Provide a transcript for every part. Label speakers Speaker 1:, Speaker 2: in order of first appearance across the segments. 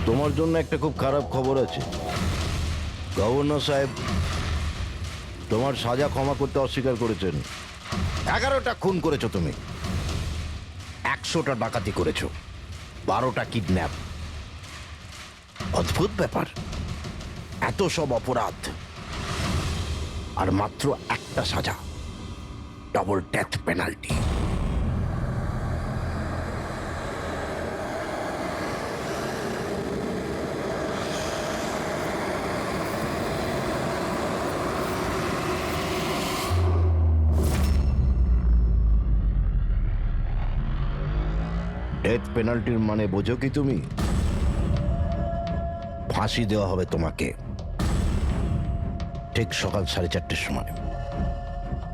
Speaker 1: তোমার জন্য একটা খুব খারাপ খবর আছে। গভর্নর সাহেব তোমার সাজা ক্ষমা করতে অস্বীকার করেছেন। 11টা খুন করেছো তুমি, 100টা ডাকাতি করেছো, 12টা কিডন্যাপ। অদ্ভুত ব্যাপার, এত সব অপরাধ আর মাত্র একটা সাজা, ডবল ডেথ পেনাল্টি। ডেথ পেনাল্টির মানে বোঝো কি তুমি? ফাঁসি দেওয়া হবে তোমাকে ঠিক সকাল 4:30টার সময়।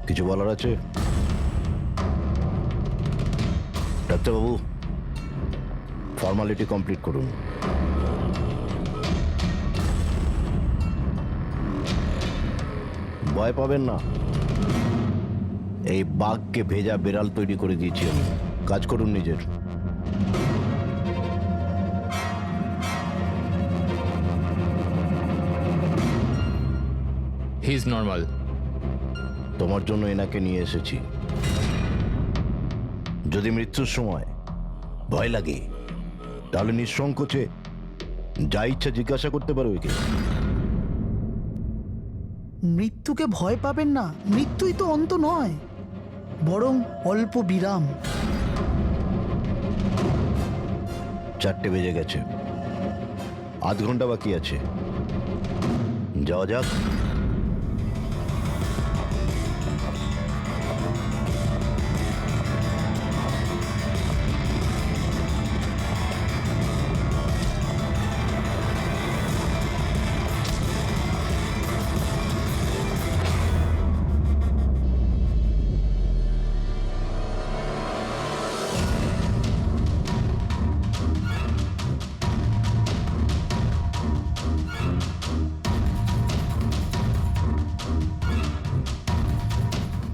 Speaker 1: কিছু বলার আছে ডাক্তারবাবু? ফর্মালিটি কমপ্লিট করুন। ভয় পাবেন না, এই বাঘকে ভেজা বেড়াল তৈরি করে দিয়েছি আমি। কাজ করুন নিজের।
Speaker 2: He is normal.
Speaker 1: তোমার জন্য এনাকে নিয়ে এসেছি। যদি মৃত্যুর সময় ভয় লাগে তাহলে নিঃসংকোচে যা ইচ্ছা জিজ্ঞাসা করতে পারো একে।
Speaker 3: মৃত্যুকে ভয় পাবেন না, মৃত্যুই তো অন্ত নয়, বরং অল্প বিরাম।
Speaker 1: 4টে বেজে গেছে, আধ ঘন্টা বাকি আছে, যাওয়া যাক।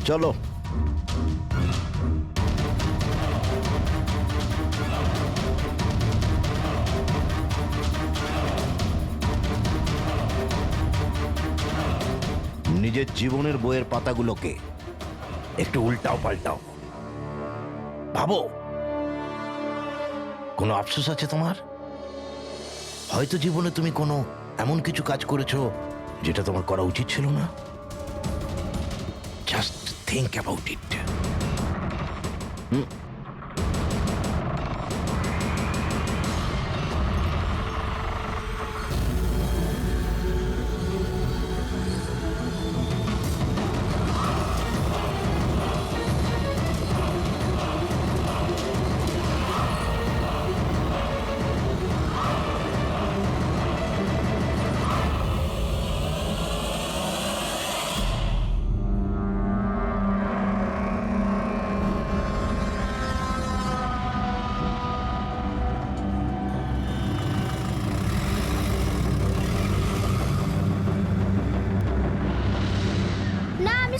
Speaker 1: চলো। নিজের জীবনের বইয়ের পাতাগুলোকে একটু উল্টাও পাল্টাও, ভাবো কোনো আফসোস আছে তোমার? হয়তো জীবনে তুমি কোনো এমন কিছু কাজ করেছো যেটা তোমার করা উচিত ছিল না। Just think about it.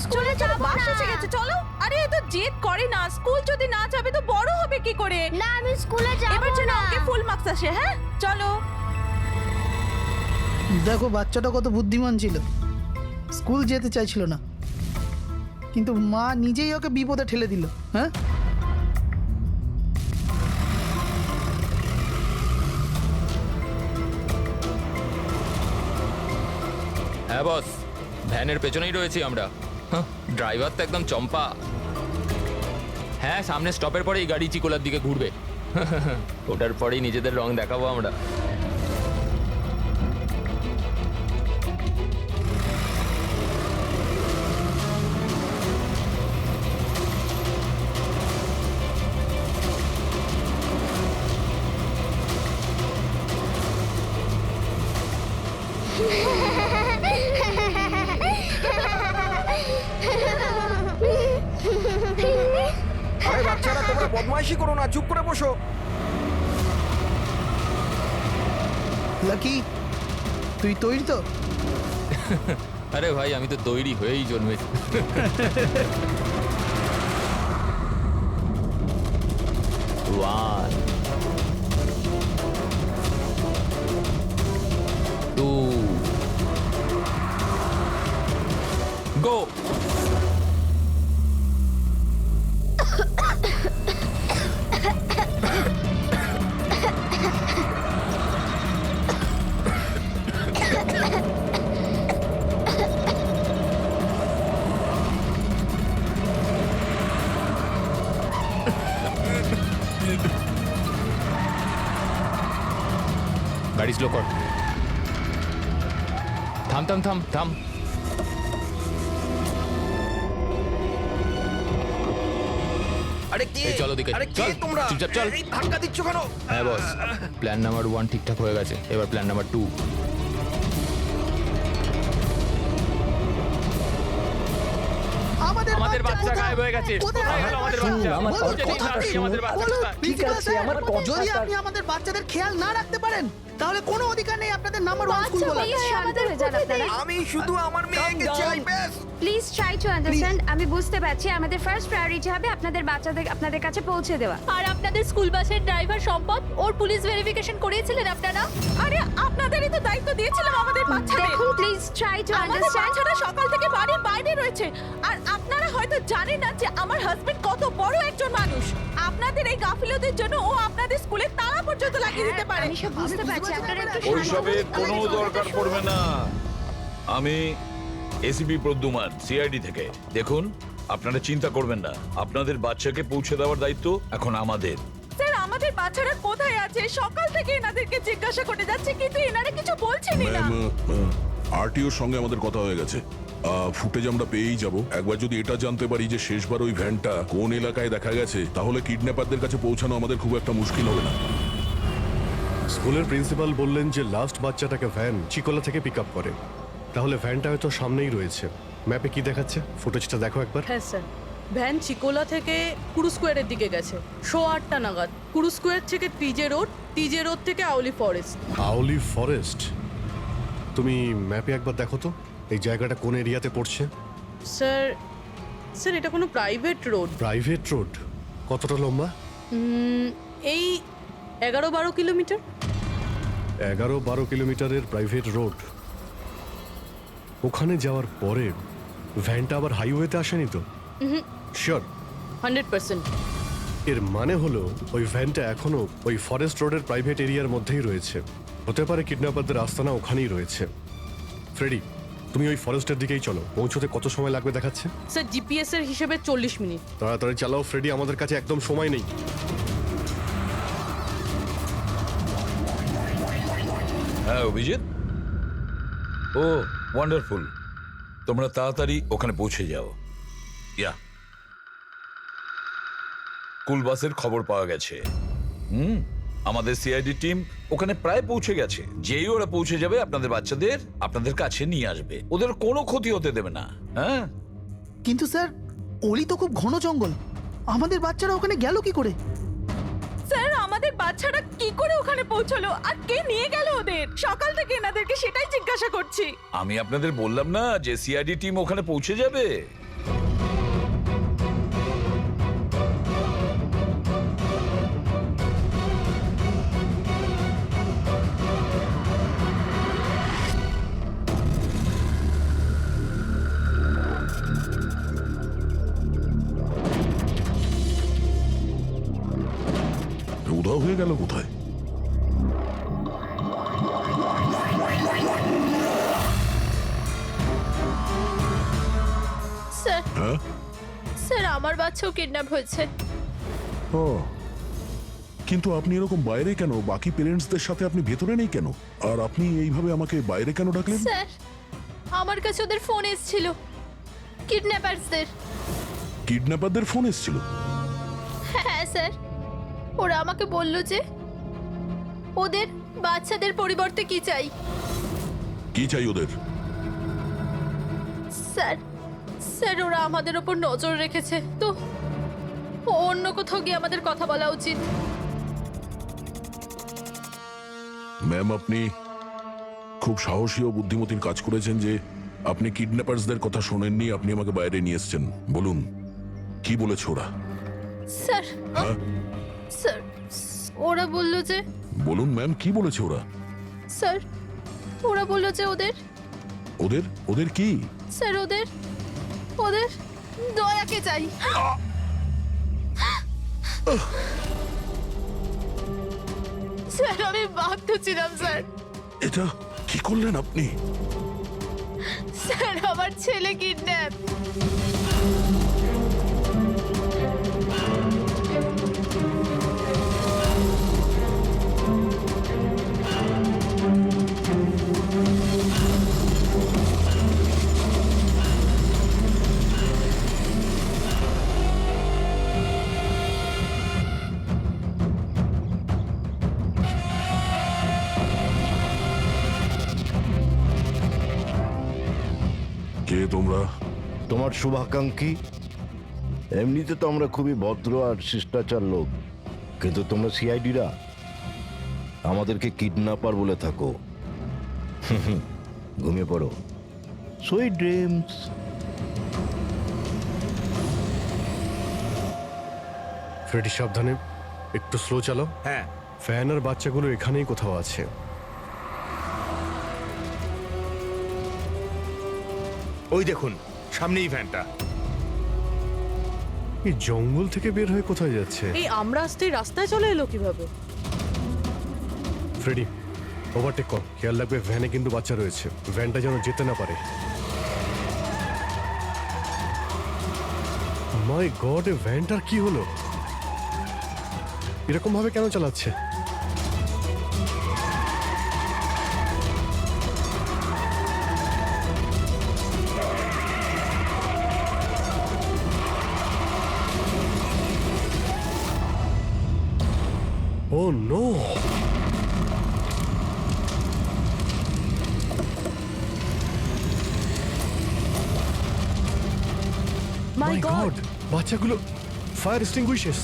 Speaker 4: স্কুলে যাব না।
Speaker 5: বাস এসে গেছে, চলো। আরে এ তো জেদ করে না, স্কুল যদি না যাবে তো বড় হবে কি করে?
Speaker 4: না আমি স্কুলে যাব না।
Speaker 5: এবার যেন ওকে ফুল মার্কস আসে। হ্যাঁ চলো।
Speaker 3: দেখো বাচ্চাটা কত বুদ্ধিমান ছিল, স্কুল যেতে চাইছিল না, কিন্তু মা নিজেই ওকে বিপদে ঠেলে দিল। হ্যাঁ,
Speaker 2: হ্যাঁ বস, ভ্যানের পেছনেই রয়েছি আমরা। ড্রাইভার তো একদম চম্পা। হ্যাঁ, সামনে স্টপের পরেই গাড়ি চিকোলার দিকে ঘুরবে। ওটার পরেই নিজেদের রং দেখাবো আমরা।
Speaker 6: আরে বাচ্চারা, তোমরা বদমাইশি করো না, চুপ করে বসো।
Speaker 3: লাকি তুই তৈরি তো?
Speaker 2: আরে ভাই, আমি তো তৈরি হয়েই জন্মেছি। 1 2 গো। গাড়ি স্লো কর। থাম থাম থাম থাম।
Speaker 6: আরে কে
Speaker 2: এই চলো দিকে,
Speaker 6: আরে কে
Speaker 2: চল,
Speaker 6: তোমরা
Speaker 2: চুপচাপ চল।
Speaker 6: এই ধাক্কা দিচ্ছ কেন?
Speaker 2: হ্যাঁ বস, প্ল্যান নাম্বার 1 ঠিকঠাক হয়ে গেছে, এবার প্ল্যান নাম্বার 2। আমাদের বাচ্চা গায়েব হয়ে গেছে। কোথায় গেল আমাদের বাচ্চা?
Speaker 7: আমার
Speaker 2: বলতে দিন
Speaker 7: কথা
Speaker 2: না,
Speaker 7: শুনুন।
Speaker 2: আমাদের বাচ্চা
Speaker 3: বলুন,
Speaker 2: কোথায়?
Speaker 7: ঠিক
Speaker 3: প্রিন্সিপাল
Speaker 7: আছে,
Speaker 3: স্যার,
Speaker 7: আমার কথা
Speaker 3: যদি
Speaker 7: তা-
Speaker 3: আপনি আমাদের বাচ্চাদের খেয়াল না রাখতে পারেন তাহলে কোনো অধিকার নেই আপনাদের নাম্বার 1 স্কুল বলার।
Speaker 4: আমাদের আপনারা
Speaker 6: আমি শুধু আমার মেয়েকে
Speaker 7: down.
Speaker 6: চাই ব্যাস।
Speaker 4: Please try to understand. আমি বুঝতে পারছি আমাদের ফার্স্ট প্রায়োরিটি হবে আপনাদের বাচ্চাদের আপনাদের কাছে পৌঁছে দেওয়া।
Speaker 5: আর আপনাদের স্কুল বাসের ড্রাইভার সম্পদ ওর পুলিশ ভেরিফিকেশন করিয়েছিলেন আপনারা? আরে আপনাদেরই তো দায়িত্ব দিয়েছিলাম আমাদের বাচ্চাদের।
Speaker 4: দেখুন প্লিজ ট্রাই টু
Speaker 5: আমাদের
Speaker 4: আন্ডারস্ট্যান্ড।
Speaker 5: বাচ্চাটা সকাল থেকে বাড়ির বাইরে রয়েছে আর আপনারা হয়তো জানেন না যে আমার হাজবেন্ড কত বড় একজন মানুষ। আপনাদের এই গাফিলতির জন্য ও আপনাদের স্কুলে তালা পর্যন্ত লাগিয়ে দিতে পারে।
Speaker 4: আমি সব বুঝতে পারছি, আপনারা একটু শান্ত
Speaker 8: ওইসবের
Speaker 4: হন।
Speaker 8: কোনো দরকার পড়বে না। আমি এসিপি প্রদ্যুমান, সিআইডি থেকে। দেখুন, আপনারা চিন্তা করবেন না, আপনাদের বাচ্চাকে পৌঁছে দেওয়ার দায়িত্ব এখন আমাদের।
Speaker 5: স্যার আমাদের বাচ্চারা কোথায় আছে? সকাল থেকে এনাদেরকে জিজ্ঞাসা করে যাচ্ছে কিন্তু এনারা কিছু বলছেনই না।
Speaker 9: আরটিওর সঙ্গে আমাদের কথা হয়ে গেছে। ফুটেজ আমরা পেয়েই যাব। একবার যদি এটা জানতে পারি যে শেষবার ওই ভ্যানটা কোন এলাকায় দেখা গেছে, তাহলে কিডন্যাপারদের কাছে পৌঁছানো আমাদের খুব একটা মুশকিল হবে না।
Speaker 10: স্কুলের প্রিন্সিপাল বললেন যে লাস্ট বাচ্চাটাকে ভ্যান চিকোলা থেকে পিক আপ করে। তাহলে ভ্যানটা হয়তো সামনেই রয়েছে। ম্যাপে কি দেখাচ্ছে? ফুটেজটা দেখো একবার।
Speaker 11: হ্যাঁ স্যার, ভ্যান চিকোলা থেকে কুরু স্কোয়ারের দিকে গেছে 8:30 নাগাদ। কুরু স্কোয়ার থেকে টিজে রোড থেকে আউলি ফরেস্ট।
Speaker 10: আউলি ফরেস্ট? তুমি ম্যাপে একবার দেখো তো এই জায়গাটা কোন এরিয়াতে পড়ছে।
Speaker 11: স্যার স্যার এটা কোনো প্রাইভেট রোড।
Speaker 10: Private road? কতটা লম্বা?
Speaker 11: এই 11-12 কিলোমিটার।
Speaker 10: 11-12 কিলোমিটারের প্রাইভেট রোড। ওখানে যাওয়ার পরে ভ্যানটা আবার হাইওয়েতে আসেনি তো? শিওর?
Speaker 11: 100%।
Speaker 10: এর মানে হলো ওই ভ্যানটা এখনো ওই ফরেস্ট রোডের প্রাইভেট এরিয়ার মধ্যেই রয়েছে। হতে পারে কিডন্যাপারদের আস্তানা ওখানেই রয়েছে। ফ্রেডি, তুমি ওই ফরেস্টের দিকেই চলো। পৌঁছতে কত সময় লাগবে দেখাচ্ছে?
Speaker 11: স্যার জিপিএস এর হিসেবে 40 মিনিট।
Speaker 10: তাড়াতাড়ি চালাও ফ্রেডি, আমাদের কাছে একদম সময় নেই।
Speaker 8: হ্যাঁ অভিজিৎ, ও ওয়ান্ডারফুল। তোমরা তাড়াতাড়ি ওখানে পৌঁছে যাও। ইয়া, স্কুল বাসের খবর পাওয়া গেছে। আমাদের সিআইডি টিম ওখানে প্রায় পৌঁছে গেছে। যেই ওরা পৌঁছে যাবে আপনাদের বাচ্চাদের আপনাদের কাছে নিয়ে আসবে। ওদের কোনো ক্ষতি হতে দেবে না। হ্যাঁ,
Speaker 3: কিন্তু স্যার অলি তো খুব ঘন জঙ্গল, আমাদের বাচ্চারা ওখানে গেল কি করে?
Speaker 5: স্যার আমাদের বাচ্চারা কি করে ওখানে পৌঁছলো আর কে নিয়ে গেল ওদের? সকাল থেকে এনাদেরকে সেটাই জিজ্ঞাসা করছি।
Speaker 8: আমি আপনাদের বললাম না যে সিআইডি টিম ওখানে পৌঁছে যাবে।
Speaker 9: উধাও হয়ে গেল কোথায়?
Speaker 5: স্যার
Speaker 9: হ্যাঁ?
Speaker 5: স্যার আমার বাচ্চাও কিডন্যাপ হয়েছে।
Speaker 9: ও, কিন্তু আপনি এরকম বাইরে কেন? বাকি পেরেন্টসদের সাথে আপনি ভেতরে নেই কেন? আর আপনি এইভাবে আমাকে বাইরে কেন ডাকলেন?
Speaker 5: স্যার আমার কাছে ওদের ফোন এসেছিল, কিডন্যাপারসদের।
Speaker 9: কিডন্যাপারদের ফোন এসেছিল?
Speaker 5: হ্যাঁ স্যার, ওরা আমাকে বলল যে ওদের বাচ্চাদের পরিবর্তে কি চাই।
Speaker 9: কি চাই ওদের?
Speaker 5: স্যার স্যার ওরা আমাদের ওপর নজর রেখেছে, তো অন্য কোথাও গিয়ে আমাদের কথা বলা উচিত।
Speaker 9: ম্যাম, আপনি খুব সাহসী ও বুদ্ধিমতীর কাজ করেছেন যে আপনি কিডন্যাপারসদের কথা শোনেননি, আপনি আমাকে বাইরে নিয়ে এসেছেন। বলুন কি বলেছে ওরা?
Speaker 5: স্যার
Speaker 9: হ্যাঁ?
Speaker 7: স্যার ওরা বলল যে
Speaker 9: বলুন ম্যাম, কি বলেছে ওরা?
Speaker 7: স্যার ওরা বলল যে ওদের
Speaker 9: ওদের ওদের কি?
Speaker 7: স্যার ওদের ওদের দয়াকে চাই। স্যার আমি বাধ্য ছিলাম স্যার।
Speaker 9: এটা কি করলেন আপনি?
Speaker 7: স্যার আমার ছেলে কিডন্যাপ।
Speaker 9: কে তোমরা?
Speaker 1: তোমার শুভাকাঙ্ক্ষী। এমনিতে তো আমরা খুবই ভদ্র আর শিষ্টাচার লোক, কিন্তু তোমরা সিআইডিরা আমাদেরকে কিডন্যাপার বলে থাকো। ঘুমিয়ে পড়ো। Sweet dreams.
Speaker 10: ফ্রেডি সাবধানে, একটু স্লো চালাও।
Speaker 6: হ্যাঁ।
Speaker 10: ফ্যান আর বাচ্চাগুলো এখানেই কোথাও আছে।
Speaker 6: ওই দেখুন সামনেই ভ্যানটা।
Speaker 10: এই জঙ্গল থেকে বের হয়ে কোথায় যাচ্ছে?
Speaker 11: এই আমরা আসতেই রাস্তায় চলে এলো কিভাবে?
Speaker 10: ফ্রেডি ওভারটেক কর, খেয়াল রাখবে ভ্যানে কিন্তু বাচ্চা রয়েছে, ভ্যানটা যেন যেতে না পারে। মাই গড, এ ভ্যানটার কি হলো? এরকম ভাবে কেন চালাচ্ছে? ও নো!
Speaker 11: মাই গড,
Speaker 10: বাচ্চাগুলো ফায়ার এক্সটিংগুইশার্স।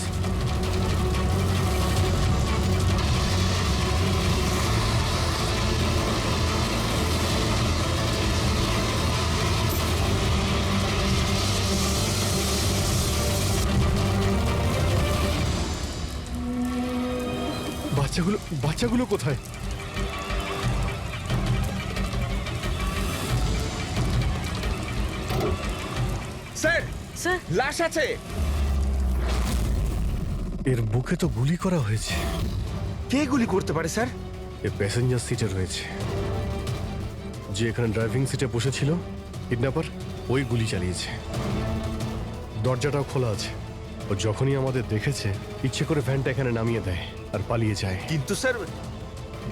Speaker 10: বাচ্চাগুলো কোথায়?
Speaker 6: স্যার
Speaker 11: স্যার
Speaker 6: লাশ আছে।
Speaker 10: এর বুকে তো গুলি করা হয়েছে।
Speaker 6: কে গুলি করতে পারে স্যার?
Speaker 10: এ প্যাসেঞ্জার সিটে রয়েছে। যে এখানে ড্রাইভিং সিটে বসেছিল কিডন্যাপার, ওই গুলি চালিয়েছে। দরজাটাও খোলা আছে। ও যখনই আমাদের দেখেছে ইচ্ছে করে ভ্যানটা এখানে নামিয়ে দেয় আর পালিয়ে যায়।
Speaker 6: কিন্তু স্যার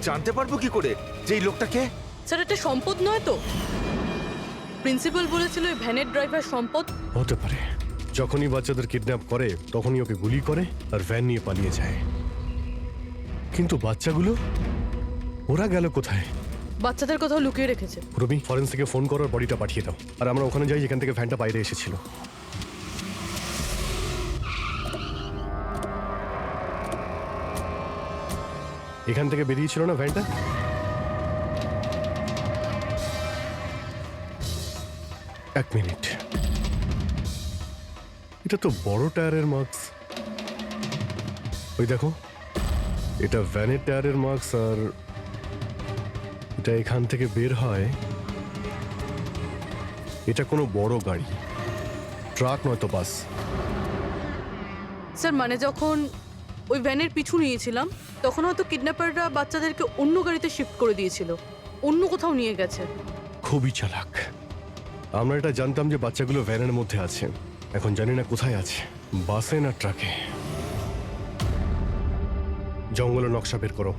Speaker 6: জানতে পারবো কি করে যে এই লোকটাকে?
Speaker 11: স্যার এটা সম্পদ নয় তো? প্রিন্সিপাল বলেছিল এই ভ্যানের ড্রাইভার সম্পদ।
Speaker 10: হতে পারে। যখনই বাচ্চাদের কিডন্যাপ করে তখনই ওকে গুলি করে আর ভ্যান নিয়ে পালিয়ে যায়। কিন্তু বাচ্চাগুলো ওরা গেল কোথায়?
Speaker 11: বাচ্চাদের কোথাও লুকিয়ে রেখেছে।
Speaker 10: রবি, ফরেন্সিকে ফোন করার বডিটা পাঠিয়ে দাও, আর আমরা ওখানে যাই যেখান থেকে ভ্যানটা বাইরে এসেছিল। এখান থেকে বেরিয়েছিল না ভ্যানটা? এক মিনিট, এটা তো বড় টায়ারের মার্কস। ওই দেখো, এটা ভ্যানের টায়ারের মার্কস, আর এটা এখান থেকে বের হয়। এটা কোনো বড় গাড়ি, ট্রাক নয়তো বাস।
Speaker 11: স্যার মানে যখন ওই ভ্যানের পিছু নিয়েছিলাম তখন হয়তো কিডন্যাপাররা বাচ্চাদেরকে অন্য গাড়িতে শিফট করে দিয়েছিল, অন্য কোথাও নিয়ে গেছে।
Speaker 10: খুবই চালাক। আমরা এটা জানতাম যে বাচ্চাগুলো ভ্যানের মধ্যে আছে, এখন জানি না কোথায় আছে, বাসে না ট্রাকে। জঙ্গলের নকশা বের করো।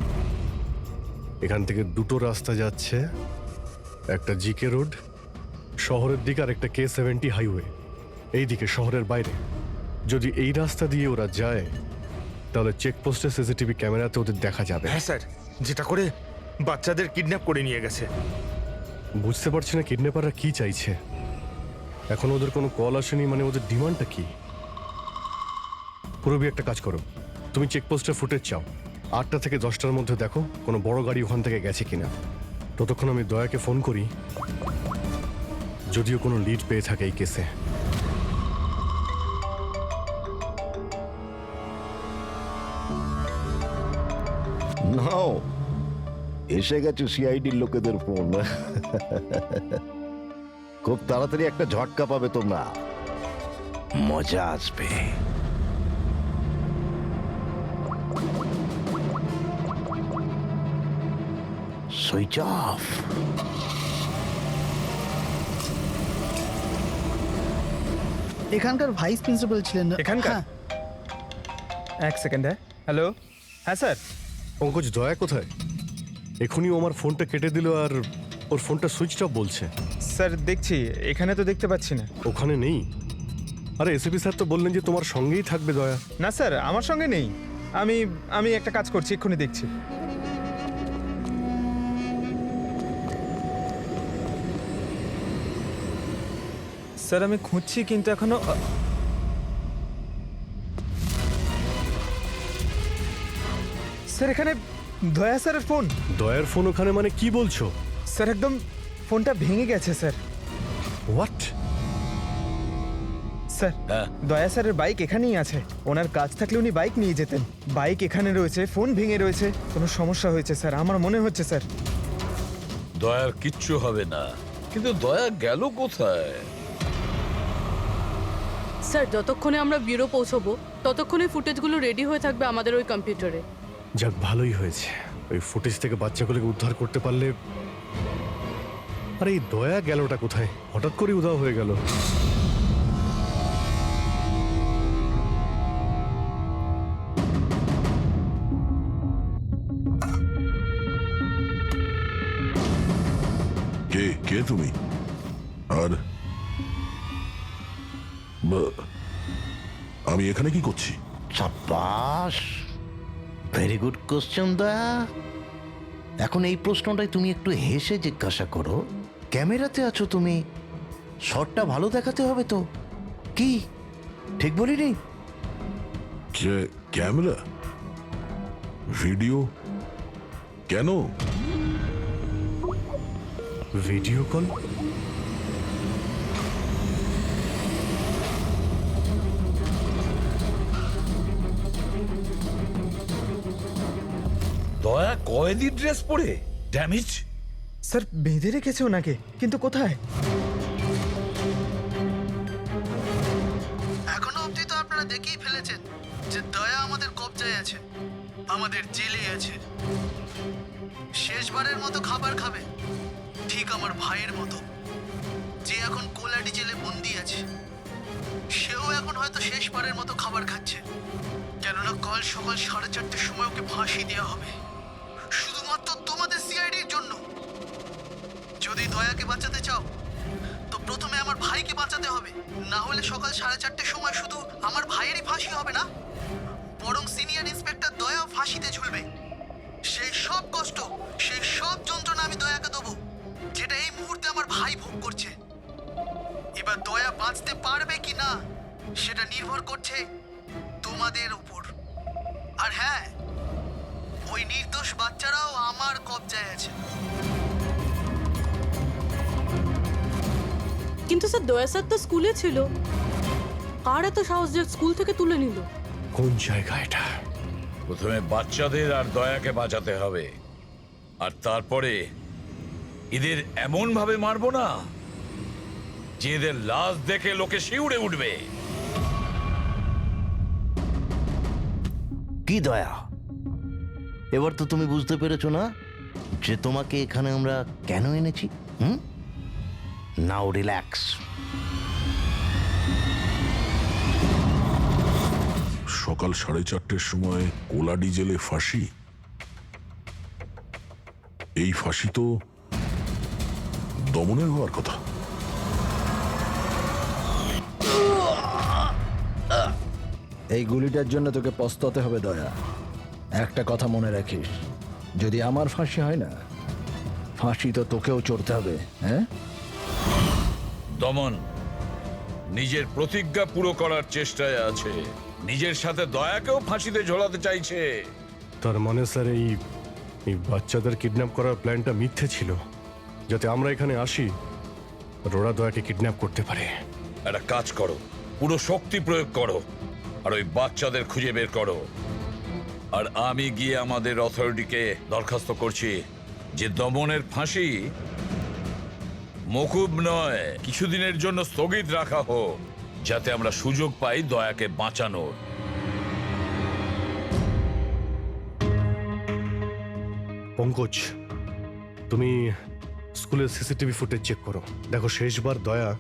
Speaker 10: এখান থেকে দুটো রাস্তা যাচ্ছে, একটা জিকে রোড শহরের দিকে আর একটা K70 হাইওয়ে এই দিকে শহরের বাইরে। যদি এই রাস্তা দিয়ে ওরা যায় তাহলে চেকপোস্টে সিসিটিভি ক্যামেরাতে ওদের দেখা যাবে।
Speaker 6: হ্যাঁ স্যার, যেটা করে বাচ্চাদের কিডন্যাপ করে নিয়ে গেছে।
Speaker 10: বুঝতে পারছি না কিডন্যাপাররা কি চাইছে। এখন ওদের কোনো কল আসেনি, মানে ওদের ডিমান্ডটা কি? পুরবি একটা কাজ করো, তুমি চেকপোস্টের ফুটেজ চাও, 8টা থেকে 10টার মধ্যে দেখো কোনো বড় গাড়ি ওখান থেকে গেছে কিনা। ততক্ষণ আমি দয়াকে ফোন করি, যদিও কোনো লিড পেয়ে থাকে এই কেসে।
Speaker 1: নাও, এসে গেছে সিআইডির লোকেদের ফোন। খুব তাড়াতাড়ি একটা ঝটকা পাবে তোমরা, মজা আসবে। Switch off.
Speaker 3: এখানকার ভাইস প্রিন্সিপাল ছিলেন না?
Speaker 6: এখানকার?
Speaker 3: হ্যাঁ।
Speaker 6: এক সেকেন্ড। হ্যালো, হ্যাঁ স্যার।
Speaker 10: পঙ্কজ, দয়া কোথায়? এখনই ও আমার ফোনটা কেটে দিল আর ওর ফোনটা সুইচ অফ বলছে।
Speaker 6: স্যার দেখছি, এখানে তো দেখতে পাচ্ছি না।
Speaker 10: ওখানে নেই? আরে এসপি স্যার তো বললেন যে তোমার সঙ্গেই থাকবে দয়া।
Speaker 6: না স্যার, আমার সঙ্গে নেই। আমি একটা কাজ করছি, এক্ষুনি দেখছি। স্যার আমি খুঁজছি কিন্তু এখনো স্যার এখানে দয়া স্যারের ফোন।
Speaker 10: দয়ার ফোন ওখানে মানে কি বলছো?
Speaker 6: স্যার একদম ফোনটা ভেঙে গেছে স্যার।
Speaker 10: হোয়াট?
Speaker 6: স্যার
Speaker 8: হ্যাঁ।
Speaker 6: দয়া স্যারের বাইক এখানেই আছে। ওনার কাজ থাকলে উনি বাইক নিয়ে যেতেন। বাইক এখানে রয়েছে, ফোন ভেঙে রয়েছে। কোনো সমস্যা হয়েছে স্যার, আমার মনে হচ্ছে স্যার।
Speaker 8: দয়ার কিচ্ছু হবে না, কিন্তু দয়া গেল কোথায়?
Speaker 11: স্যার যতক্ষণে আমরা ব্যুরো পৌঁছবো ততক্ষণে ফুটেজগুলো রেডি হয়ে থাকবে আমাদের ওই কম্পিউটারে।
Speaker 10: যাক, ভালোই হয়েছে। ওই ফুটেজ থেকে বাচ্চাগুলোকে উদ্ধার করতে পারলে। আরে এই দয়া গেলটা কোথায়? হঠাৎ করে উধাও হয়ে গেল।
Speaker 9: কে কে তুমি? আর আমি এখানে কি করছি?
Speaker 1: সাব্বাস, ভেরি গুড কোশ্চেন দয়া। এখন এই প্রশ্নটাই তুমি একটু হেসে জিজ্ঞাসা করো। ক্যামেরাতে আছো তুমি, শটটা ভালো দেখাতে হবে তো। কি ঠিক বলিনি?
Speaker 9: ক্যামেরা, ভিডিও, কেন?
Speaker 10: Video call?
Speaker 8: দয়া কয়েদি ড্রেস পরে ড্যামেজ।
Speaker 6: স্যার বেঁধে রেখেছে ওনাকে, কিন্তু কোথায়?
Speaker 3: এখনো অবধি তো আপনারা দেখেই ফেলেছেন যে দয়া আমাদের কবজায় আছে, আমাদের জেলে আছে। শেষবারের মতো খাবার খাবে, ঠিক আমার ভাইয়ের মতো, যে এখন কোলাডি জেলে বন্দি আছে। সেও এখন হয়তো শেষবারের মতো খাবার খাচ্ছে, কেননা কাল সকাল 4:30টার সময় ওকে ফাঁসি দেওয়া হবে, শুধুমাত্র তোমাদের সিআইডির জন্য। যদি দয়াকে বাঁচাতে চাও তো প্রথমে আমার ভাইকে বাঁচাতে হবে, না হলে সকাল 4:30টার সময় শুধু আমার ভাইয়েরই ফাঁসি হবে না, বরং সিনিয়র ইন্সপেক্টর দয়াও ফাঁসিতে ঝুলবে। সেই সব কষ্ট, সেই সব যন্ত্রণা আমি দয়াকে দেবো, যেটা এই মুহূর্তে আমার ভাই ভোগ করছে। এবার দয়া বাঁচতে পারবে কি না সেটা নির্ভর করছে তোমাদের উপর। আর হ্যাঁ, ওই নির্দোষ বাচ্চারাও আমার কবজায় আছে।
Speaker 11: কিন্তু স্যার দয়া স্যার তো স্কুলে ছিল, কার এত সাহস যে স্কুল থেকে তুলে নিল?
Speaker 10: কোন জায়গা এটা?
Speaker 8: প্রথমে বাচ্চাদের আর দয়াকে বাঁচাতে হবে, আর তারপরে এদের এমন ভাবে মারবো না যে এদের লাশ দেখে লোকে শিউরে উঠবে।
Speaker 1: কি দয়া, এবার তো তুমি বুঝতে পেরেছো না যে তোমাকে এখানে আমরা কেন এনেছি? নাও রিল্যাক্স।
Speaker 9: সকাল 4:30টার সময় কোলাডি জেলে ফাঁসি। এই ফাঁসি তো দমনের হওয়ার কথা।
Speaker 12: এই গুলিটার জন্য তোকে পস্তাতে হবে দয়া। একটা কথা মনে রাখিস, যদি আমার ফাঁসি হয় না, ফাঁসি তো তোকেও চড়তে হবে। হ্যাঁ
Speaker 8: দমন নিজের প্রতিজ্ঞা পুরো করার চেষ্টায় আছে, নিজের সাথে দয়াকেও ফাঁসিতে ঝোলাতে চাইছে।
Speaker 10: তার মানে স্যার এই বাচ্চাদের কিডন্যাপ করার প্ল্যানটা মিথ্যে ছিল, যাতে আমরা এখানে আসি আর ওরা দয়াকে কিডন্যাপ করতে পারে।
Speaker 8: একটা কাজ করো, পুরো শক্তি প্রয়োগ করো আর ওই বাচ্চাদের খুঁজে বের করো। আর আমি গিয়ে আমাদের অথরিটিকে দরখাস্ত করছি যে দমনের ফাঁসি মকুব নয়, কিছুদিনের জন্য স্থগিত রাখা হোক, যাতে আমরা সুযোগ পাই দয়াকে বাঁচানোর।
Speaker 10: পঙ্কজ, তুমি স্কুলের সিসিটিভি ফুটেজ চেক করো, দেখো শেষবার দয়া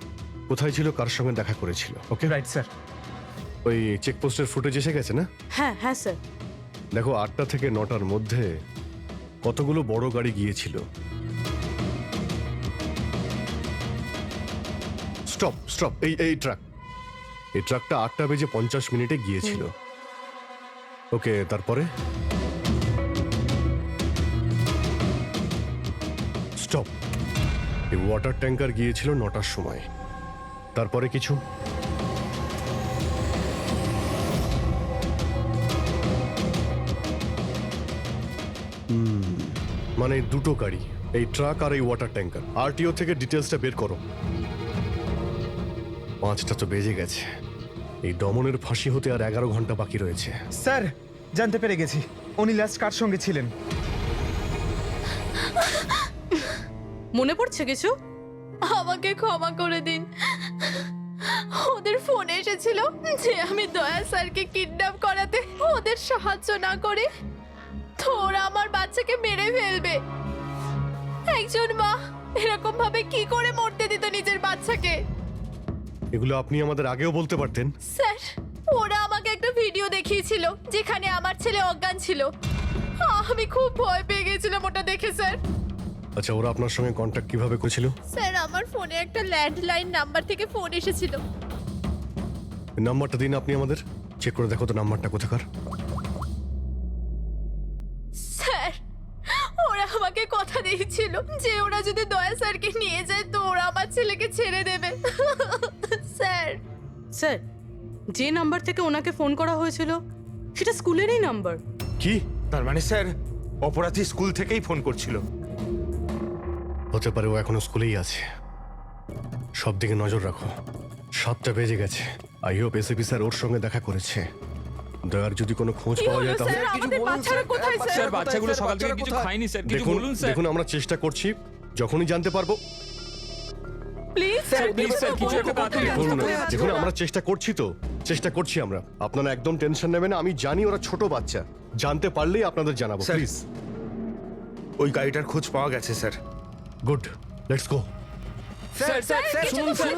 Speaker 10: কোথায় ছিল, কার সঙ্গে দেখা করেছিল। Okay
Speaker 6: right sir.
Speaker 10: ওই চেকপোস্টের ফুটেজ এসে গেছে না?
Speaker 11: হ্যাঁ হ্যাঁ স্যার।
Speaker 10: দেখো 8টা থেকে 9টার মধ্যে কতগুলো বড় গাড়ি গিয়েছিল। স্টপ স্টপ, এই ট্রাকটা 8টা বেজে 50 মিনিটে গিয়েছিল। ওকে, তারপরে স্টপ, এই ওয়াটার ট্যাঙ্কার গিয়েছিল 9টার সময়। তারপরে কিছু? মানে দুটো গাড়ি, এই ট্রাক আর এই ওয়াটার ট্যাঙ্কার। আরটিও থেকে ডিটেলসটা বের করো। 5টা তো বেজে গেছে, এই দমনের ফাঁসি হতে আর 11 ঘন্টা বাকি রয়েছে।
Speaker 6: স্যার, জানতে পেরে গেছি উনি লাস্ট কার সঙ্গে ছিলেন।
Speaker 11: মনে পড়ছে কিছু?
Speaker 7: আমাকে ক্ষমা করে দিন। ওদের ফোন এসেছিল যে আমি দয়া স্যারকে কিডন্যাপ করাতে ওদের সাহায্য না করে তো ওরা আমার বাচ্চাকে মেরে ফেলবে। একজন মা এরকম ভাবে কি করে মরতে দিত নিজের বাচ্চাকে?
Speaker 10: এগুলো আপনি আমাদের আগেও বলতে পারতেন।
Speaker 7: স্যার, ওরা আমাকে একটা ভিডিও দেখিয়েছিল যেখানে আমার ছেলে অজ্ঞান ছিল। আমি খুব ভয় পেয়ে গেছিলাম ওটা দেখে স্যার।
Speaker 10: আচ্ছা, ওরা আপনার সঙ্গে কন্ট্যাক্ট কিভাবে করেছিল?
Speaker 7: স্যার, আমার ফোনে একটা ল্যান্ডলাইন নাম্বার থেকে ফোন এসেছিল।
Speaker 10: নাম্বারটা দিন আপনি আমাদের, চেক করে দেখো তো নাম্বারটা কোথাকার।
Speaker 7: স্যার, ওরা আমাকে কথা দিয়েছিল যে ওরা যদি দয়া স্যারকে নিয়ে যায় তো ওরা আমার ছেলেকে ছেড়ে দেবে। স্যার,
Speaker 11: স্যার, যে নাম্বার থেকে ওনাকে ফোন করা হয়েছিল সেটা স্কুলেরই নাম্বার।
Speaker 10: কি?
Speaker 13: তার মানে স্যার, অপরাধী স্কুল থেকেই ফোন করছিল।
Speaker 10: হতে পারে ও এখনো স্কুলেই আছে। সব দিকে নজর রাখো। 7টা বেজে গেছে। আই হোপ এসিপি স্যার ওর সঙ্গে দেখা করেছে। দয়ার যদি কোনো খোঁজ
Speaker 7: কি
Speaker 10: পাওয়া
Speaker 7: হলো
Speaker 10: যায় তাহলে
Speaker 7: স্যার? আমাদের বাচ্চারা কোথায় স্যার?
Speaker 2: স্যার, বাচ্চাগুলো সকাল থেকে কিছু খায়নি স্যার, কিছু
Speaker 10: দেখুন
Speaker 2: বলুন স্যার।
Speaker 10: দেখুন, আমরা চেষ্টা করছি, যখনই জানতে পারবো।
Speaker 7: প্লিজ
Speaker 2: স্যার, প্লিজ স্যার, কিছু একটা তাড়াতাড়ি
Speaker 10: দেখুন
Speaker 2: করুন।
Speaker 10: দেখুন, আমরা চেষ্টা করছি আমরা। আপনারা একদম টেনশন নেবেন না। আমি জানি ওরা ছোট বাচ্চা, জানতে পারলেই আপনাদের জানাবো।
Speaker 13: স্যার।
Speaker 10: প্লিজ।
Speaker 13: ওই গাড়িটার খোঁজ পাওয়া গেছে sir.
Speaker 10: Good, let's go.
Speaker 2: Sir sir sir, শুনুন স্যার।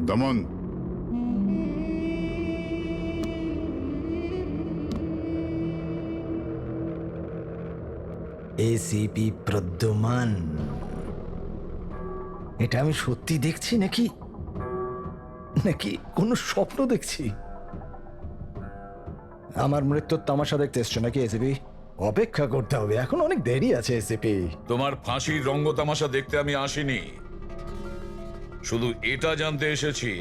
Speaker 9: দমন,
Speaker 12: এসিপি প্রদ্যুমান, এটা আমি সত্যি দেখছি নাকি নাকি কোনো স্বপ্ন দেখছি? আমার মৃত্যুর তামাশা দেখতে এসছো নাকি এসিপি? অপেক্ষা করতে হবে, এখন অনেক দেরি আছে এসিপি।
Speaker 8: তোমার ফাঁসির রঙ্গতামাশা দেখতে আমি আসিনি, শুধু এটা জানতে এসেছি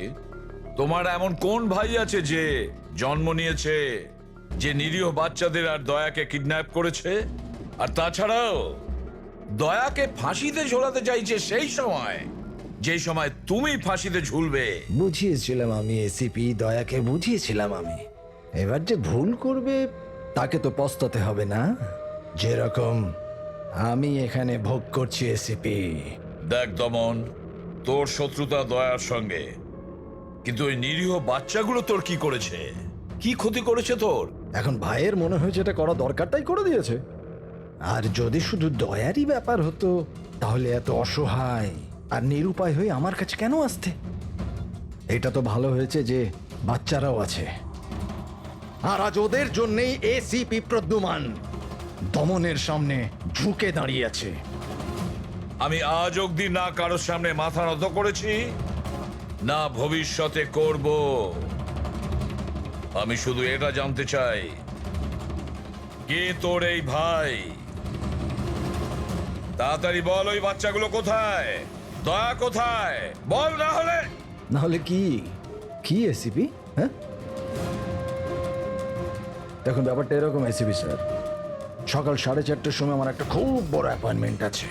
Speaker 8: তোমার এমন কোন ভাই আছে যে জন্ম নিয়েছে, যে নিরীহ বাচ্চাদের আর দয়াকে কিডন্যাপ করেছে, আর তাছাড়াও দয়াকে ফাঁসিতে ঝোলাতে চাইছে সেই সময় যেই সময় তুমি ফাঁসিতে ঝুলবে।
Speaker 12: বুঝিয়েছিলাম আমি এসিপি, দয়াকে বুঝিয়েছিলাম আমি। এবার যে ভুল করবে তাকে তো পস্তাতে হবে না, যেরকম আমি এখানে ভোগ করছি এসিপি।
Speaker 8: দেখ দমন, তোর শত্রুতা দয়ার সঙ্গে, কিন্তু ওই নিরীহ বাচ্চাগুলো তোর কি করেছে, কি ক্ষতি করেছে তোর?
Speaker 12: এখন ভাইয়ের মনে হয়েছে এটা করা দরকার, তাই করে দিয়েছে। আর যদি শুধু দয়ারই ব্যাপার হতো তাহলে এত অসহায় আর নিরুপায় হয়ে আমার কাছে কেন আসতে? এটা তো ভালো হয়েছে যে বাচ্চারাও আছে, আর আজ ওদের জন্যই এসিপি প্রদ্যুমান দমনের সামনে ঝুঁকে দাঁড়িয়ে আছে।
Speaker 8: আমি আজ অবধি না কারোর সামনে মাথা নত করেছি, না ভবিষ্যতে করব। আমি শুধু এটা জানতে চাই, কে তোর এই ভাই? তাড়াতাড়ি বল, ওই বাচ্চাগুলো কোথায়? দয়া কোথায়? বল, না হলে
Speaker 12: কি কি এসিপি? হ্যাঁ, দেখুন ব্যাপারটা এরকম এসিবি স্যার, সকাল 4:30টার সময় আমার একটা খুব বড় অ্যাপয়েন্টমেন্ট আছে।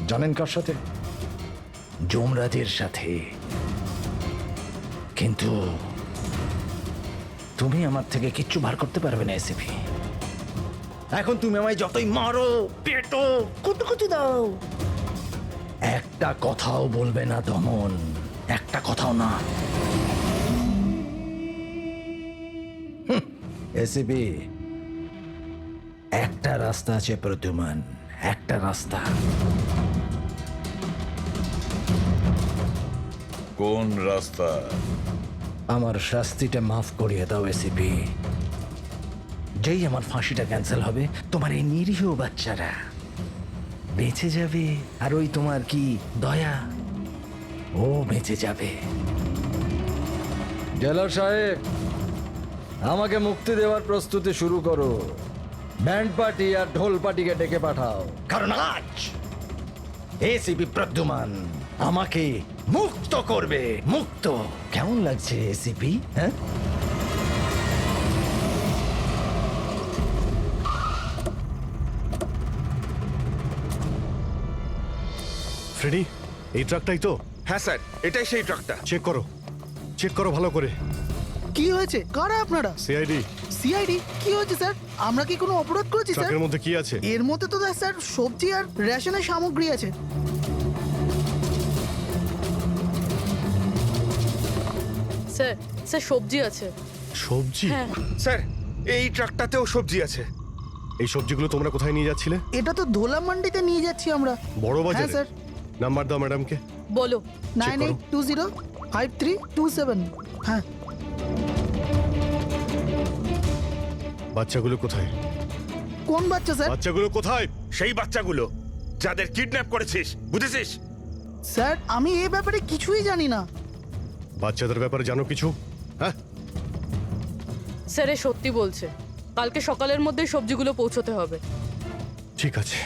Speaker 12: জানেন কার সাথে? যমরাজের সাথে। কিন্তু তুমি আমার থেকে কিচ্ছু বার করতে পারবে না এসিপি। এখন তুমি আমায় যতই মারো, পেটো, কুটুকুটি দাও, একটা কথাও বলবে না দমন, একটা কথাও না। এসিপি, একটা রাস্তা আছে প্রদ্যুমান, একটা রাস্তা।
Speaker 8: কোন রাস্তা?
Speaker 12: আমার শাস্তিটা মাফ করিয়ে দাও এসিপি। যেই আমার ফাঁসিটা ক্যান্সেল হবে, তোমার এই নিরীহ বাচ্চারা বেঁচে যাবে, আর ওই তোমার কি দয়া, ও বেঁচে যাবে। জেলার সাহেব, আমাকে মুক্তি দেওয়ার প্রস্তুতি শুরু করো। ব্যান্ড পার্টি আর ঢোল পার্টিকে ডেকে পাঠাও, কারণ আজ এসিপি প্রদ্যুমান আমাকে মুক্ত করবে। মুক্ত কেমন লাগছে এসিপি? হ্যাঁ,
Speaker 10: ফ্রেডি, এই ট্রাকটাই তো?
Speaker 13: হ্যাঁ স্যার, এটাই সেই ট্রাকটা।
Speaker 10: চেক করো ভালো করে।
Speaker 3: কি হয়েছে? কারা আপনারা?
Speaker 10: সিআইডি।
Speaker 3: সিআইডি? কি হয়েছে স্যার? আমরা কি কোনো অপরাধ করেছি স্যার?
Speaker 10: ট্রাকের মধ্যে কি আছে?
Speaker 3: এর মধ্যে তো স্যার সবজি আর রেশনের সামগ্রী আছে।
Speaker 11: স্যার, স্যার সবজি আছে।
Speaker 10: সবজি?
Speaker 11: হ্যাঁ।
Speaker 13: স্যার, এই ট্রাকটাতেও সবজি আছে।
Speaker 10: এই সবজিগুলো তোমরা কোথায় নিয়ে যাচ্ছিলে?
Speaker 3: এটা তো ধোলা মান্ডিতে নিয়ে যাচ্ছি আমরা।
Speaker 10: বড়
Speaker 3: হ্যাঁ
Speaker 10: বাজারে?
Speaker 3: স্যার।
Speaker 10: নাম্বার দাও ম্যাডামকে।
Speaker 11: বলো।
Speaker 3: 98205327। হ্যাঁ।
Speaker 10: বাচ্চাগুলো কোথায়?
Speaker 3: কোন বাচ্চা স্যার?
Speaker 10: বাচ্চাগুলো কোথায়?
Speaker 13: সেই বাচ্চাগুলো যাদের কিডন্যাপ করেছিস, বুঝেছিস?
Speaker 3: স্যার, আমি এই ব্যাপারে কিছুই জানি না।
Speaker 10: বাচ্চাদের ব্যাপারে জানো কিছু? হ্যাঁ,
Speaker 11: স্যার এ সত্যি বলছে, কালকে সকালের মধ্যেই সবজিগুলো পৌঁছতে হবে।
Speaker 10: ঠিক আছে।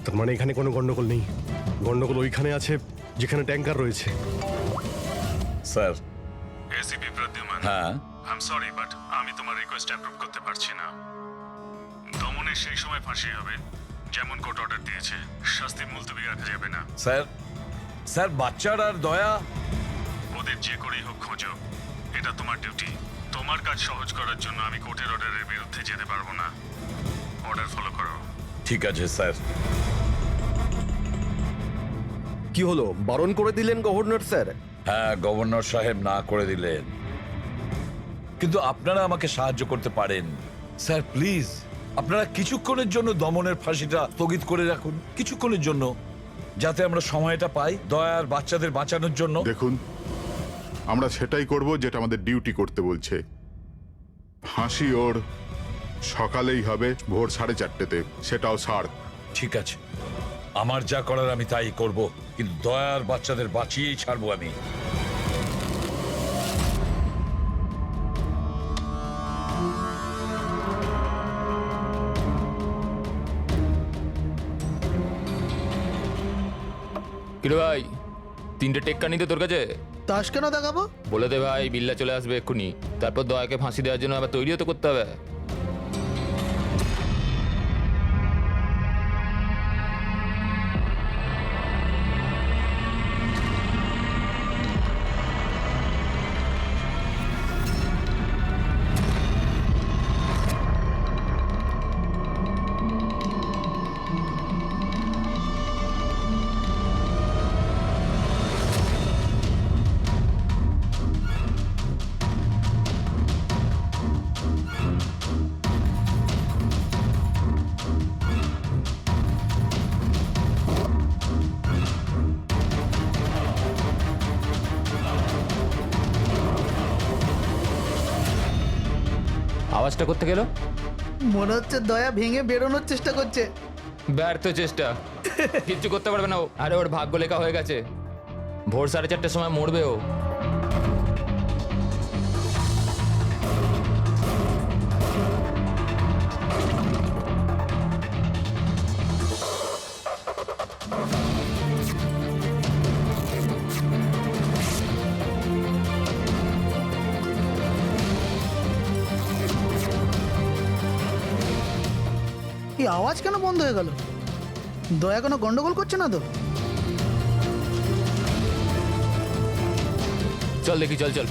Speaker 10: তার মানে এখানে কোনো গন্ডগোল নেই। গন্ডগোল ওইখানে আছে যেখানে ট্যাঙ্কার রয়েছে।
Speaker 8: স্যার।
Speaker 9: এসিপি প্রদ্যুমান,
Speaker 8: হ্যাঁ,
Speaker 9: আই এম সরি বাট আমি তোমার রিকোয়েস্ট অ্যাপ্রুভ করতে পারছি না। দমনের সেই সময় ফাঁসি হবে যেমন কোর্ট অর্ডার দিয়েছে, শাস্তি মুলতবি রাখা যাবে না।
Speaker 8: স্যার, স্যার বাচ্চার আর দয়া,
Speaker 9: ওদের যে করেই হোক খোঁজো, এটা তোমার ডিউটি। তোমার কাজ সহজ করার জন্য আমি কোর্টের অর্ডারের বিরুদ্ধে যেতে পারবো না। অর্ডার ফলো করো।
Speaker 8: ঠিক আছে স্যার।
Speaker 6: কি হলো, বারণ করে দিলেন গভর্নর স্যার?
Speaker 8: হ্যাঁ, গভর্নর সাহেব না করে দিলেন, কিন্তু আপনারা আমাকে সাহায্য করতে পারেন। স্যার প্লিজ, আপনারা কিছুক্ষণের জন্য দমনের ফাঁসিটা স্থগিত করে রাখুন, কিছুক্ষণের জন্য, যাতে আমরা সময়টা পাই দয়ার বাচ্চাদের বাঁচানোর জন্য।
Speaker 14: দেখুন, আমরা সেটাই করব যেটা আমাদের ডিউটি করতে বলছে। ফাঁসি ওর সকালেই হবে, ভোর 4:30-তে, সেটাও ছাড়।
Speaker 8: ঠিক আছে, আমার যা করার আমি তাই করব, কিন্তু দয়ার বাচ্চাদের বাঁচিয়েই ছাড়বো আমি।
Speaker 2: কিরে ভাই, 3টে টেক্কা নিতে তোর কাছে?
Speaker 3: তাস কেন দেখাবো?
Speaker 2: বলে দে ভাই, বিল্লা চলে আসবে এক্ষুনি, তারপর দয়াকে ফাঁসি দেওয়ার জন্য আবার তৈরিও তো করতে হবে। আওয়াজটা করতে গেল,
Speaker 3: মনে হচ্ছে দয়া ভেঙে বেরোনোর চেষ্টা করছে।
Speaker 2: ব্যর্থ চেষ্টা, কিচ্ছু করতে পারবে না ও। আরে ওর ভাগ্য লেখা হয়ে গেছে, ভোর 4:30টার সময় মরবে ও।
Speaker 3: এই আওয়াজ কেন বন্ধ হয়ে গেল? দয়া কোনো গন্ডগোল করছে না তো?
Speaker 2: চল দেখি, চল চল।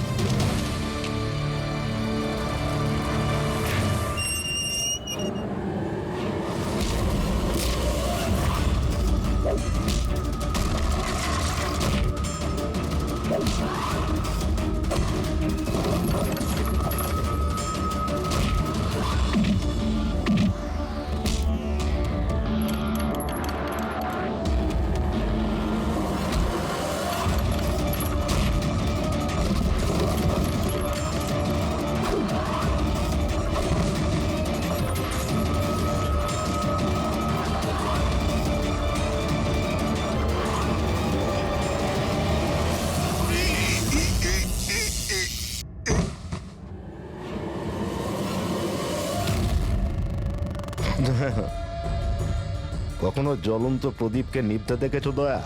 Speaker 1: কখনো জ্বলন্ত প্রদীপকে নিভতে দেখেছো দয়া?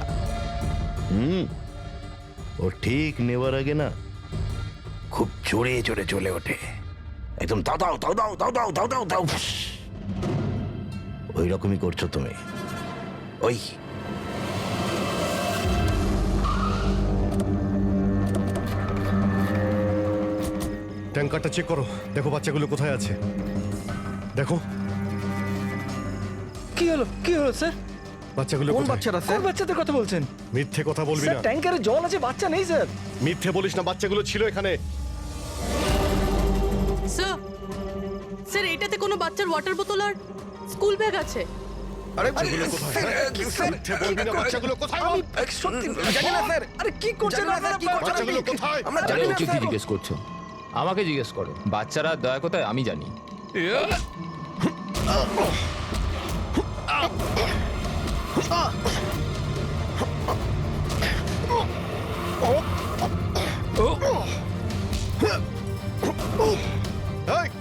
Speaker 1: ও ঠিক নেবার আগে না খুব জোরে জোরে চলে ওঠে, একদম দাও দাও দাও দাও দাও দাও দাও দাও দাও। ওই রকমই করছো তুমি। ওই
Speaker 10: ট্যাঙ্কারটা চেক করো, দেখো বাচ্চাগুলো কোথায় আছে। দেখো
Speaker 6: কি হলো স্যার?
Speaker 10: বাচ্চাগুলো
Speaker 6: কোন
Speaker 10: কোথায়?
Speaker 6: বাচ্চারা স্যার? কোন বাচ্চাদের কথা বলছেন?
Speaker 10: মিথ্যে কথা বলবি
Speaker 6: স্যার
Speaker 10: না।
Speaker 6: ট্যাঙ্কারে জল আছে, বাচ্চা নেই স্যার।
Speaker 10: মিথ্যে বলিস না, বাচ্চাগুলো ছিল এখানে।
Speaker 11: স্যার স্যার এটাতে কোনো বাচ্চার ওয়াটার বোতল আর স্কুল ব্যাগ আছে।
Speaker 10: আরে বাচ্চাগুলো কোথায়? মিথ্যে বলবি না, বাচ্চাগুলো কোথায়?
Speaker 6: আমি সত্যি জানি না স্যার। আরে কি করছেন আপনারা?
Speaker 10: বাচ্চাগুলো কোথায়?
Speaker 6: আমরা
Speaker 2: আরে
Speaker 6: জানি না
Speaker 2: ওকে কি
Speaker 6: স্যার।
Speaker 2: জিজ্ঞেস করছো? আমাকে জিজ্ঞেস করো। বাচ্চারা দয়া কোথায় আমি জানি।
Speaker 10: এই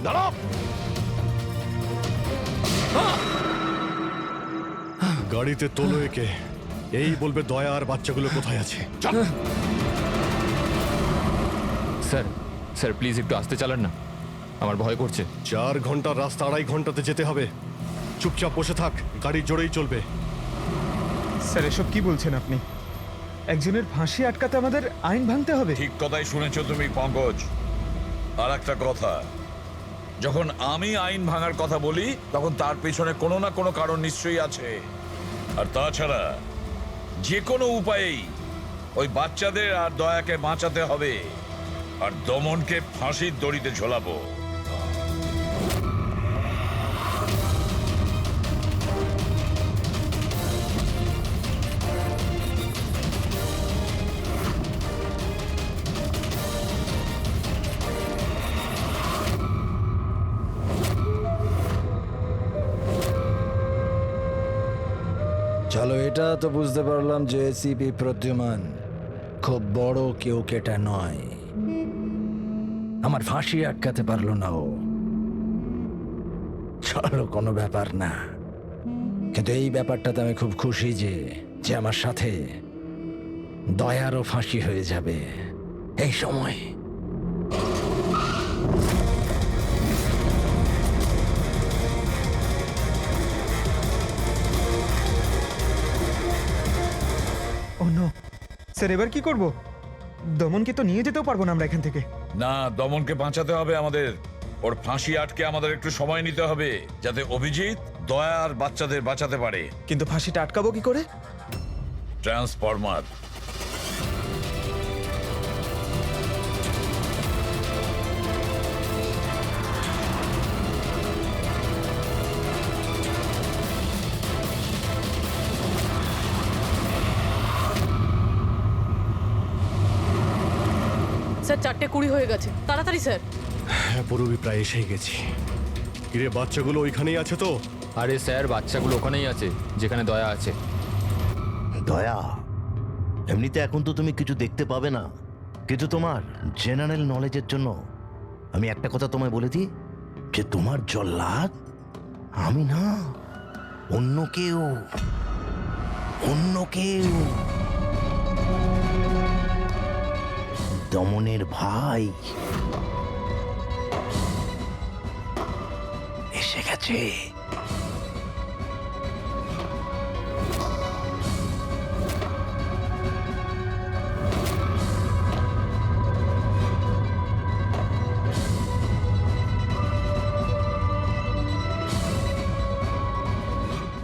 Speaker 10: দাঁড়াও! গাড়িতে তোলো একে, এই বলবে দয়া আর বাচ্চাগুলো কোথায় আছে। চল।
Speaker 2: স্যার স্যার প্লিজ একটু আস্তে চালান না, আমার ভয় করছে।
Speaker 10: 4 ঘন্টার রাস্তা 2.5 ঘন্টাতে যেতে হবে। চুপচাপ বসে থাক, গাড়ি জোরেই চলবে।
Speaker 6: স্যার এসব কি বলছেন আপনি? একজনের ফাঁসি আটকাতে আমাদের আইন ভাঙতে হবে?
Speaker 8: ঠিক কথাই শুনেছো তুমি পঙ্কজ। আর একটা কথা, যখন আমি আইন ভাঙার কথা বলি তখন তার পেছনে কোনো না কোনো কারণ নিশ্চয়ই আছে। আর তাছাড়া যে কোনো উপায়েই ওই বাচ্চাদের আর দয়াকে বাঁচাতে হবে, আর দমনকে ফাঁসির দড়িতে ঝোলাবো।
Speaker 12: চলো, এটা তো বুঝতে পারলাম যে এসিপি প্রদ্যুমান খুব বড় কেউ কেটা নয়। আমার ফাঁসি আটকাতে পারলো না ও। চলো, কোনো ব্যাপার না। কিন্তু এই ব্যাপারটাতে আমি খুব খুশি যে আমার সাথে দয়ারও ফাঁসি হয়ে যাবে এই সময়।
Speaker 6: ও নো স্যার, এবার কি করব? দমনকে তো নিয়ে যেতেও পারবো না আমরা এখান থেকে।
Speaker 8: না, দমনকে বাঁচাতে হবে আমাদের। ওর ফাঁসি আটকে আমাদের একটু সময় নিতে হবে, যাতে অভিজিৎ দয়া আর বাচ্চাদের বাঁচাতে পারে।
Speaker 6: কিন্তু ফাঁসিটা আটকাবো কি করে?
Speaker 8: ট্রান্সফরমার।
Speaker 11: স্যার 4:20 হয়ে গেছে, তাড়াতাড়ি স্যার।
Speaker 10: হ্যাঁ, পুরোপুরি প্রায় এসেই গেছি। কিরে, বাচ্চাগুলো ওইখানেই আছে তো?
Speaker 2: আরে স্যার বাচ্চাগুলো ওখানেই আছে যেখানে দয়া আছে।
Speaker 1: দয়া, এমনিতে এখন তো তুমি কিছু দেখতে পাবে না, কিন্তু তোমার জেনারেল নলেজের জন্য আমি একটা কথা তোমায় বলে দিই, যে তোমার জল্লাদ আমি না, অন্য কেউ। দমনের ভাই এসে গেছে।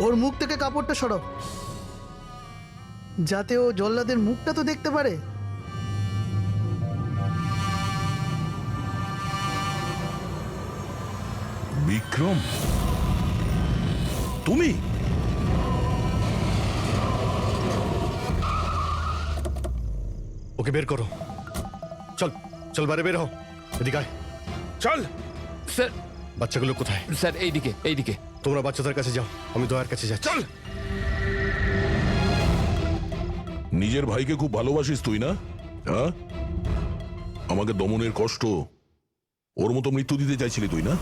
Speaker 3: ওর মুখ থেকে কাপড়টা সরাও, যাতে ও জল্লাদের মুখটা তো দেখতে পারে।
Speaker 9: বিক্রম, তুমি?
Speaker 10: ওকে বের করো। চল চল, বাইরে বের হও। এদিকে আয়।
Speaker 13: চল।
Speaker 2: স্যার,
Speaker 10: বাচ্চাগুলো কোথায়?
Speaker 2: স্যার এইদিকে এইদিকে।
Speaker 10: তোমরা বাচ্চাদের কাছে যাও, আমি দয়ার কাছে যাচ্ছি।
Speaker 13: চল।
Speaker 9: নিজের ভাইকে খুব ভালোবাসিস তুই না? হ্যাঁ, আমাকে দমনের কষ্ট, ওর মতো মৃত্যু দিতে চাইছিলি তুই না?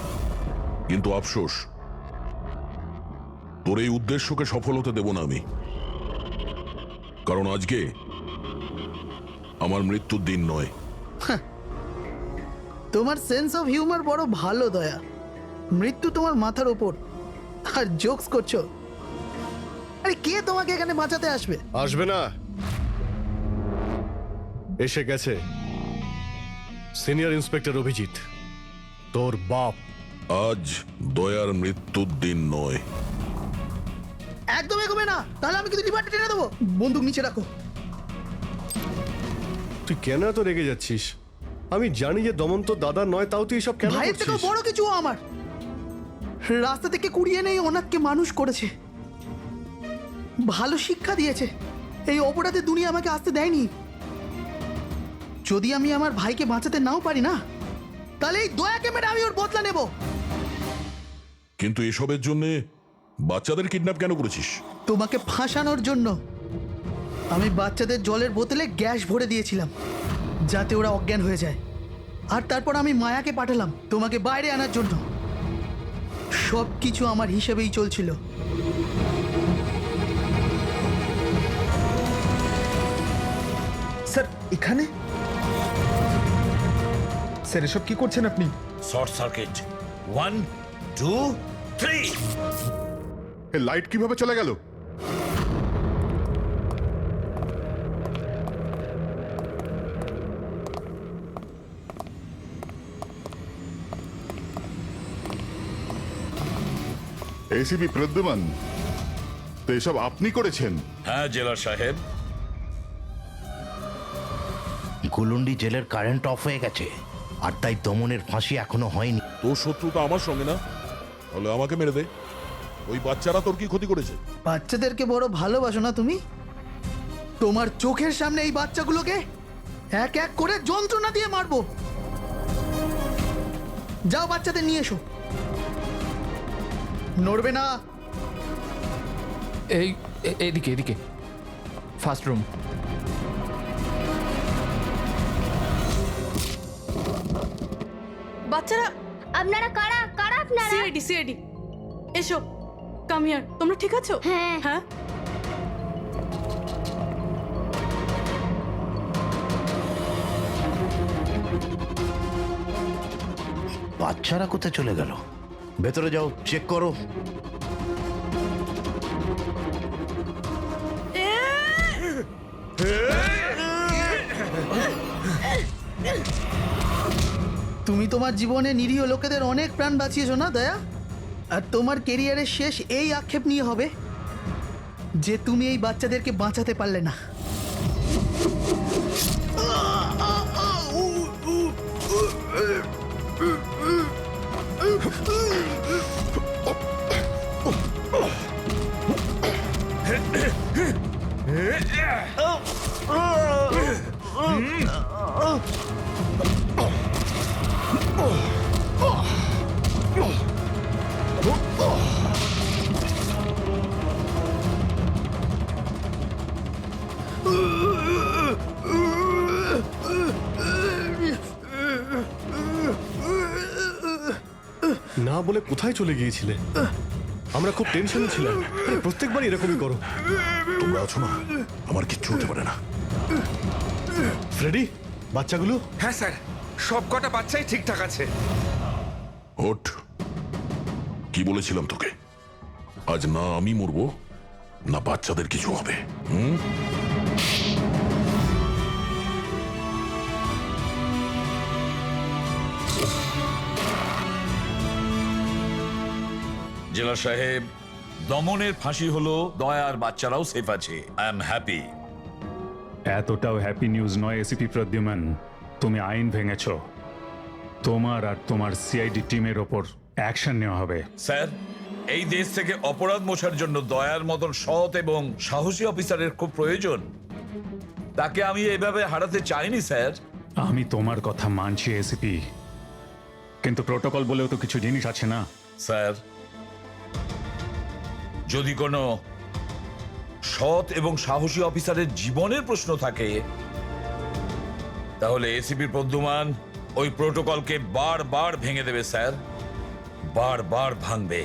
Speaker 9: কিন্তু আফসোস, তোর এই উদ্দেশ্যকে সফল হতে দেব না আমি। কারণ আজকে আমার মৃত্যুর দিন নয়।
Speaker 3: তোমার সেন্স অফ হিউমার বড় ভালো দয়া। মৃত্যু তোমার মাথার ওপর আর জোকস করছো। আরে কে তোমাকে এখানে বাঁচাতে আসবে?
Speaker 10: আসবে না, এসে গেছে সিনিয়র ইন্সপেক্টর অভিজিৎ, তোর বাপ।
Speaker 9: আজ দয়ার মৃত্যুর দিন নয়।
Speaker 3: একদম এগোবে না, তাহলে আমি কিন্তু ডিপার্টমেন্টে টেনে দেবো। বন্দুক নিচে রাখো।
Speaker 10: তুই কেন এত রেগে যাচ্ছিস? আমি জানি যে দমন তো দাদা নয়, তাও তুই সব কেন
Speaker 3: ভাইয়ের থেকেও
Speaker 10: করছিস?
Speaker 3: বড় কিছু ও আমার। রাস্তা থেকে কুড়িয়ে নেই ওনাকে মানুষ করেছে, ভালো শিক্ষা দিয়েছে। এই অপরাধের দুনিয়া আমাকে আসতে দেয়নি। যদি আমি আমার ভাইকে বাঁচাতে নাও পারি না, তাহলে এই দয়াকে মেরে আমি ওর বদলা নেব।
Speaker 9: কিন্তু এসবের জন্য বাচ্চাদের কিডন্যাপ কেন করেছিস?
Speaker 3: তোমাকে ফাঁসানোর জন্য। আমি বাচ্চাদের জলের বোতলে গ্যাস ভরে দিয়েছিলাম, যাতে ওরা অজ্ঞান হয়ে যায়। আর তারপর আমি মায়াকে পাঠালাম তোমাকে বাইরে আনার জন্য। সব কিছু আমার হিসেবেই চলছিল।
Speaker 6: স্যার এখানে? স্যার এসব কি করছেন আপনি?
Speaker 8: Short circuit. 1 2 3।
Speaker 14: এ লাইট কিভাবে চলে গেল? এসিপি প্রদ্যুমান, তো এসব আপনি করেছেন?
Speaker 8: হ্যাঁ জেলার সাহেব।
Speaker 1: গুলুন্ডি জেলের কারেন্ট অফ হয়ে গেছে, আর তাই দমনের ফাঁসি এখনো হয়নি।
Speaker 9: তোর শত্রুতা আমার সঙ্গে না, তাহলে আমাকে মেরে দে। ওই বাচ্চারা তোর কি ক্ষতি করেছে?
Speaker 3: বাচ্চাদেরকে বড় ভালোবাসো না তুমি? তোমার চোখের সামনে এই বাচ্চাগুলোকে এক এক করে যন্ত্রণা দিয়ে মারবো। যাও বাচ্চাদের নিয়ে এসো। নড়বে না।
Speaker 2: এইদিকে এদিকে, ফার্স্ট রুম।
Speaker 11: বাচ্চারা,
Speaker 4: আপনারা কারা কারা আপনারা?
Speaker 11: সিআইডি সিআইডি, এসো, কাম হিয়ার। তোমরা ঠিক আছো?
Speaker 4: হ্যাঁ
Speaker 11: হ্যাঁ।
Speaker 1: বাচ্চারা কোথায় চলে গেল? ভেতরে যাও, চেক করো।
Speaker 3: তুমি তোমার জীবনে নিরীহ লোকেদের অনেক প্রাণ বাঁচিয়েছো না দয়া? আর তোমার কেরিয়ারের শেষ এই আক্ষেপ নিয়ে হবে যে তুমি এই বাচ্চাদেরকে বাঁচাতে পারলে না।
Speaker 10: না বলে কোথায় চলে গিয়েছিলে? আমরা খুব টেনশনে ছিলাম। আরে প্রত্যেকবার এরকমই করো।
Speaker 9: তোমরা আছো না, আমার কিচ্ছু হতে পারে না।
Speaker 10: ফ্রেডি, বাচ্চাগুলো?
Speaker 13: হ্যাঁ স্যার, সব কটা বাচ্চাই ঠিকঠাক আছে।
Speaker 9: ওঠ, কি বলেছিলাম তোকে? আজ না আমি মরবো, না বাচ্চাদের কিছু হবে।
Speaker 8: জেলা সাহেব, দমনের ফাঁসি হলো, দয়ার বাচ্চারাও সেফ আছে। I am happy.
Speaker 15: এতটাও হ্যাপি নিউজ নয় এসিপি প্রদ্যুম্ন, তুমি আইন ভেঙেছ। তোমার আর তোমার সিআইডি টিমের ওপর অ্যাকশন নেওয়া হবে।
Speaker 8: স্যার, এই দেশ থেকে অপরাধ মোছার জন্য দয়ার মতন সৎ এবং সাহসী অফিসারের খুব প্রয়োজন। তাকে আমি এভাবে হারাতে চাইনি স্যার।
Speaker 15: আমি তোমার কথা মানছি এসিপি, কিন্তু প্রোটোকল বলেও তো কিছু জিনিস আছে না?
Speaker 8: স্যার, যদি কোনো সৎ এবং সাহসী অফিসারের জীবনের প্রশ্ন থাকে, তাহলে এসিপি প্রদ্যুম্ন ওই প্রোটোকলকে বারবার ভেঙে দেবে স্যার, বারবার ভাঙবে।